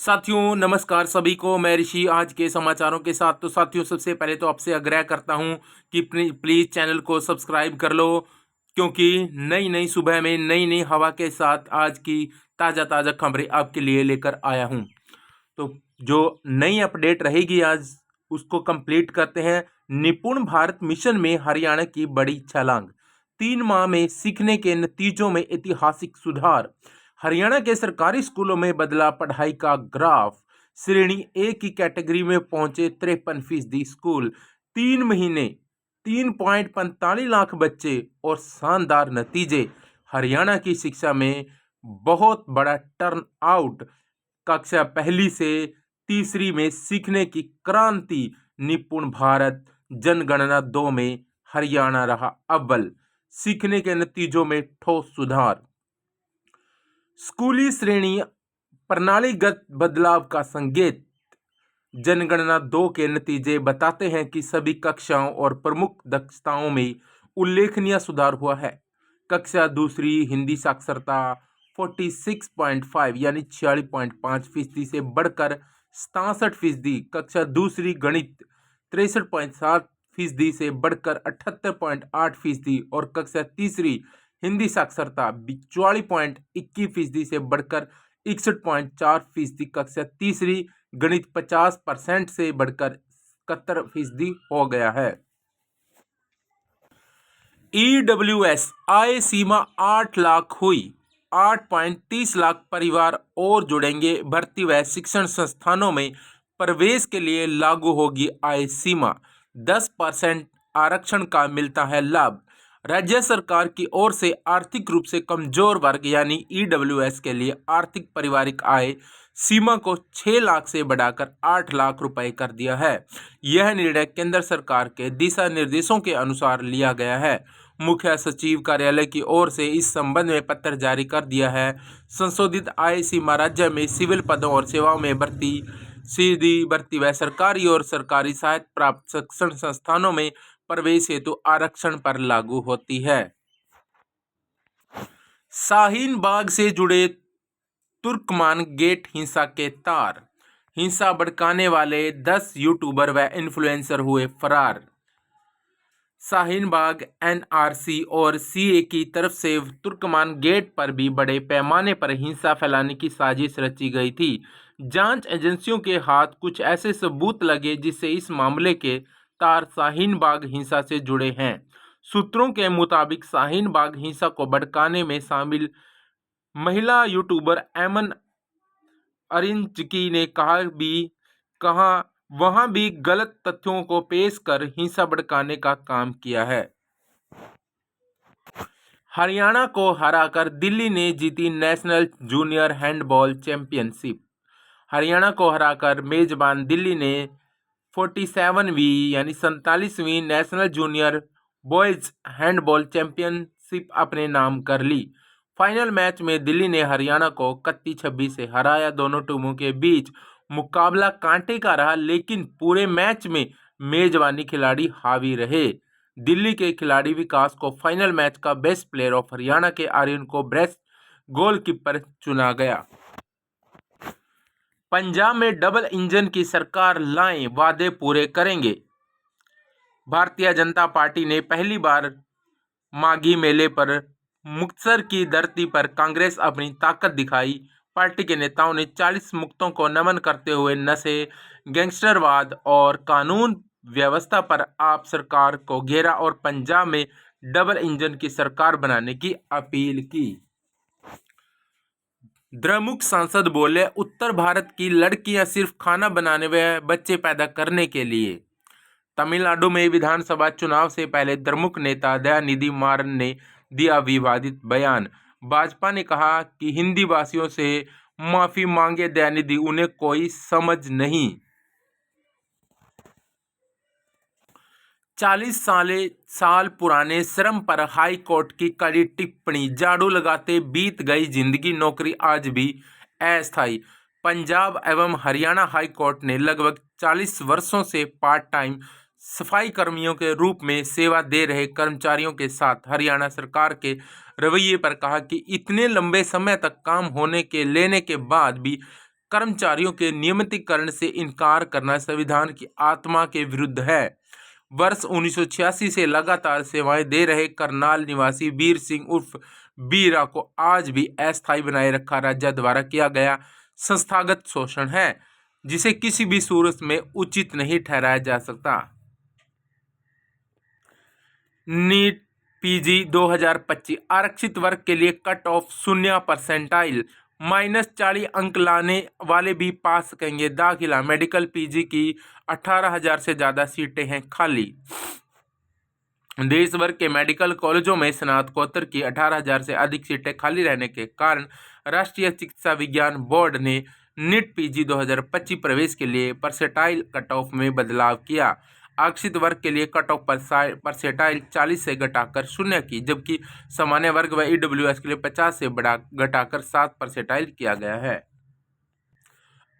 साथियों नमस्कार सभी को। मैं ऋषि आज के समाचारों के साथ। तो साथियों सबसे पहले तो आपसे आग्रह करता हूं कि प्लीज़ चैनल को सब्सक्राइब कर लो, क्योंकि नई नई सुबह में नई नई हवा के साथ आज की ताज़ा ताज़ा खबरें आपके लिए लेकर आया हूं। तो जो नई अपडेट रहेगी आज उसको कंप्लीट करते हैं। निपुण भारत मिशन में हरियाणा की बड़ी छलांग, 3 माह में सीखने के नतीजों में ऐतिहासिक सुधार। हरियाणा के सरकारी स्कूलों में बदला पढ़ाई का ग्राफ, श्रेणी ए की कैटेगरी में पहुंचे 53% स्कूल। 3 महीने 3.45 लाख बच्चे और शानदार नतीजे। हरियाणा की शिक्षा में बहुत बड़ा टर्न आउट। कक्षा पहली से तीसरी में सीखने की क्रांति। निपुण भारत जनगणना 2 में हरियाणा रहा अव्वल, सीखने के नतीजों में ठोस सुधार। स्कूली श्रेणी प्रणालीगत बदलाव का संकेत। जनगणना 2 के नतीजे बताते हैं कि सभी कक्षाओं और प्रमुख दक्षताओं में उल्लेखनीय सुधार हुआ है। कक्षा दूसरी हिंदी साक्षरता 46.5 यानी 46.5% से बढ़कर 67%। कक्षा दूसरी गणित 63.7% से बढ़कर 78.8% और कक्षा तीसरी हिंदी साक्षरता 44.21% से बढ़कर 61.4%। कक्षा तीसरी गणित 50% से बढ़कर 71% हो गया है। EWS आय सीमा 8 लाख हुई। 8.30 लाख परिवार और जुड़ेंगे। भर्ती व शिक्षण संस्थानों में प्रवेश के लिए लागू होगी आय सीमा। 10% आरक्षण का मिलता है लाभ। राज्य सरकार की ओर से आर्थिक रूप से कमजोर वर्ग यानी EWS के लिए आर्थिक पारिवारिक आय सीमा को 6 लाख से बढ़ाकर 8 लाख रुपए कर दिया है। यह निर्णय केंद्र सरकार के दिशा निर्देशों के अनुसार लिया गया है। मुख्य सचिव कार्यालय की ओर से इस संबंध में पत्र जारी कर दिया है। संशोधित आय सीमा राज्य में सिविल पदों और सेवाओं में भर्ती, सीधी भर्ती व सरकारी और सरकारी सहायता प्राप्त शिक्षण संस्थानों में प्रवेश हेतु आरक्षण पर लागू होती है। शाहीन बाग से जुड़े तुर्कमान गेट हिंसा के तार। हिंसा भड़काने वाले 10 यूट्यूबर व इन्फ्लुएंसर हुए फरार। शाहीन बाग NRC और CA की तरफ से तुर्कमान गेट पर भी बड़े पैमाने पर हिंसा फैलाने की साजिश रची गई थी। जांच एजेंसियों के हाथ कुछ ऐसे सबूत लगे जिससे इस मामले के तार शाहीन बाग हिंसा से जुड़े हैं। सूत्रों के मुताबिक शाहीन बाग हिंसा को भड़काने में शामिल महिला यूट्यूबर एमन अरिंचकी ने कहा वहां भी गलत तथ्यों को पेश कर हिंसा भड़काने का काम किया है। हरियाणा को हराकर दिल्ली ने जीती national junior handball championship. Haryana को हराकर मेजबान दिल्ली ने 47वीं यानी 47वीं national junior boys handball championship अपने नाम कर ली। फाइनल मैच में दिल्ली ने हरियाणा को 31-26 से हराया। दोनों टीमों के बीच मुकाबला कांटे का रहा, लेकिन पूरे मैच में मेजबानी खिलाड़ी हावी रहे। दिल्ली के खिलाड़ी विकास को फाइनल मैच का बेस्ट प्लेयर ऑफ हरियाणा के आर्यन को बेस्ट गोलकीपर चुना गया। पंजाब में डबल इंजन की सरकार लाएं, वादे पूरे करेंगे। भारतीय जनता पार्टी ने पहली बार माघी मेले पर मुक्तसर की धरती पर कांग्रेस अपनी ताकत दिखाई। पार्टी के नेताओं ने 40 मुक्तों को नमन करते हुए नशे, गैंगस्टरवाद और कानून व्यवस्था पर आप सरकार को घेरा और पंजाब में डबल इंजन की सरकार बनाने की अपील की। द्रमुक सांसद बोले, उत्तर भारत की लड़कियां सिर्फ खाना बनाने व बच्चे पैदा करने के लिए। तमिलनाडु में विधानसभा चुनाव से पहले द्रमुक नेता दयानिधि मारन ने दिया विवादित बयान। भाजपा ने कहा कि हिंदी भाषियों से माफी मांगे दयानिधि, उन्हें कोई समझ नहीं। 40 साल पुराने श्रम पर हाई कोर्ट की कड़ी टिप्पणी। झाड़ू लगाते बीत गई जिंदगी, नौकरी आज भी अस्थायी। पंजाब एवं हरियाणा हाई कोर्ट ने लगभग 40 वर्षों से पार्ट टाइम सफाई कर्मियों के रूप में सेवा दे रहे कर्मचारियों के साथ हरियाणा सरकार के रवैये पर कहा कि इतने लंबे समय तक काम होने के लेने के बाद भी कर्मचारियों के नियमितीकरण से इनकार करना संविधान की आत्मा के विरुद्ध है। वर्ष 1986 से लगातार सेवाएं दे रहे करनाल निवासी वीर सिंह उर्फ बीरा को आज भी अस्थायी बनाए रखा राज्य द्वारा किया गया संस्थागत शोषण है, जिसे किसी भी सूरत में उचित नहीं ठहराया जा सकता। नीट पीजी 2025 आरक्षित वर्ग के लिए कट ऑफ 0% -40 अंक लाने वाले भी पा सकेंगे दाखिला। मेडिकल पीजी की 18,000 से ज़्यादा सीटें हैं खाली। देश भर के मेडिकल कॉलेजों में स्नातकोत्तर की 18,000 से अधिक सीटें खाली रहने के कारण राष्ट्रीय चिकित्सा विज्ञान बोर्ड ने नीट पीजी 2025 प्रवेश के लिए परसेंटाइल कट ऑफ में बदलाव किया। आरक्षित वर्ग के लिए कट ऑफ परसेंटाइल 40 से घटाकर 0 की, जबकि सामान्य वर्ग व ईडब्ल्यूएस के लिए 50 से घटाकर 7 परसेंटाइल किया गया है।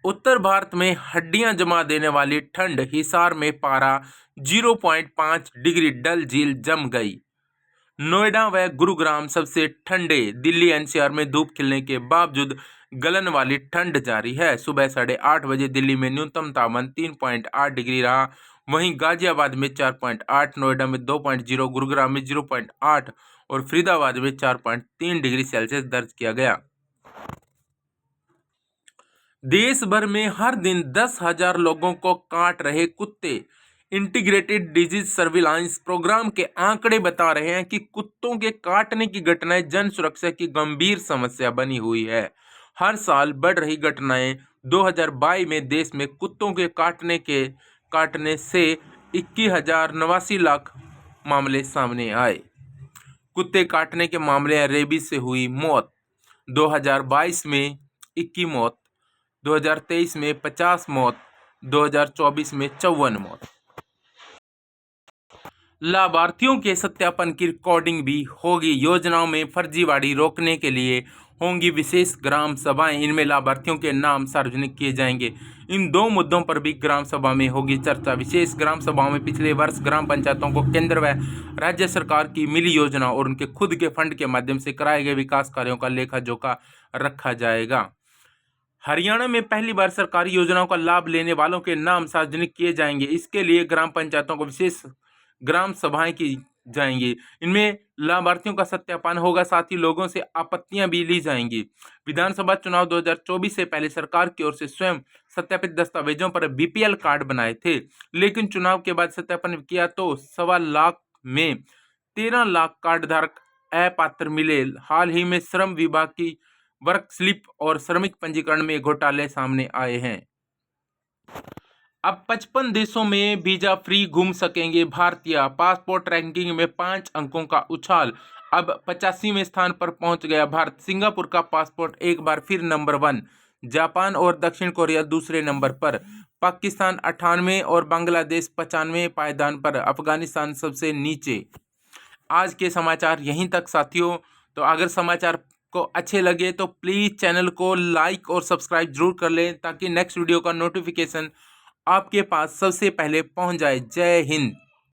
उत्तर भारत में हड्डियां जमा देने वाली ठंड, हिसार में पारा 0.5 डिग्री, डल झील जम गई। नोएडा व गुरुग्राम सबसे ठंडे। दिल्ली एनसीआर में धूप खिलने के बावजूद गलन वाली ठंड जारी है। सुबह 8:30 बजे दिल्ली में न्यूनतम तापमान 3.8 डिग्री रहा। वहीं गाजियाबाद में 4.8, नोएडा में 2.0, गुरुग्राम में 0.8 और फरीदाबाद में 4.3 डिग्री सेल्सियस दर्ज किया गया। देश भर में हर दिन 10,000 लोगों को काट रहे कुत्ते। इंटीग्रेटेड डिजीज सर्विलांस प्रोग्राम के आंकड़े बता रहे हैं कि कुत्तों के काटने की घटनाएं जन सुरक्षा की गंभीर समस्या बनी हुई है। हर साल बढ़ रही घटनाएं 2022 में देश में कुत्तों के काटने से 21,089 लाख मामले सामने आए। कुत्ते काटने के मामले रेबीज से हुई मौत 2022 में 21 मौत, 2023 में 50 मौत, 2024 में 54 मौत। लाभार्थियों के सत्यापन की रिकॉर्डिंग भी होगी। योजनाओं में फर्जीवाड़ी रोकने के लिए होंगी विशेष ग्राम सभाएं। इनमें लाभार्थियों के नाम सार्वजनिक किए जाएंगे। इन 2 मुद्दों पर भी ग्राम सभा में होगी चर्चा। विशेष ग्राम सभाओं में पिछले वर्ष ग्राम पंचायतों को केंद्र व राज्य सरकार की मिली योजना और उनके खुद के फंड के माध्यम से कराए गए विकास कार्यों का लेखा जोखा रखा जाएगा। हरियाणा में पहली बार सरकारी योजनाओं का लाभ लेने वालों के नाम सार्वजनिक किए जाएंगे। इसके लिए ग्राम पंचायतों को विशेष ग्राम सभाएं की जाएंगी। इनमें लाभार्थियों का सत्यापन होगा, साथ ही लोगों से आपत्तियां भी ली जाएंगी। विधानसभा चुनाव 2024 से पहले सरकार की ओर से स्वयं सत्यापित दस्तावेजों पर बीपीएल कार्ड बनाए थे, लेकिन चुनाव के बाद सत्यापन किया तो 1.25 लाख में 13 लाख कार्ड धारक अपात्र मिले। हाल ही में श्रम विभाग की वर्क स्लिप और श्रमिक पंजीकरण में घोटाले सामने आए हैं। अब 55 देशों में वीजा फ्री घूम सकेंगे भारतीय। पासपोर्ट रैंकिंग में 5 अंकों का उछाल, अब 85वें स्थान पर पहुंच गया भारत। सिंगापुर का पासपोर्ट एक बार फिर नंबर 1, जापान और दक्षिण कोरिया दूसरे नंबर पर, पाकिस्तान 98 और बांग्लादेश 95 पायदान पर, अफगानिस्तान सबसे नीचे। आज के समाचार यहीं तक साथियों। तो अगर समाचार को अच्छे लगे तो प्लीज़ चैनल को लाइक और सब्सक्राइब जरूर कर लें, ताकि नेक्स्ट वीडियो का नोटिफिकेशन आपके पास सबसे पहले पहुंच जाए। जय हिंद।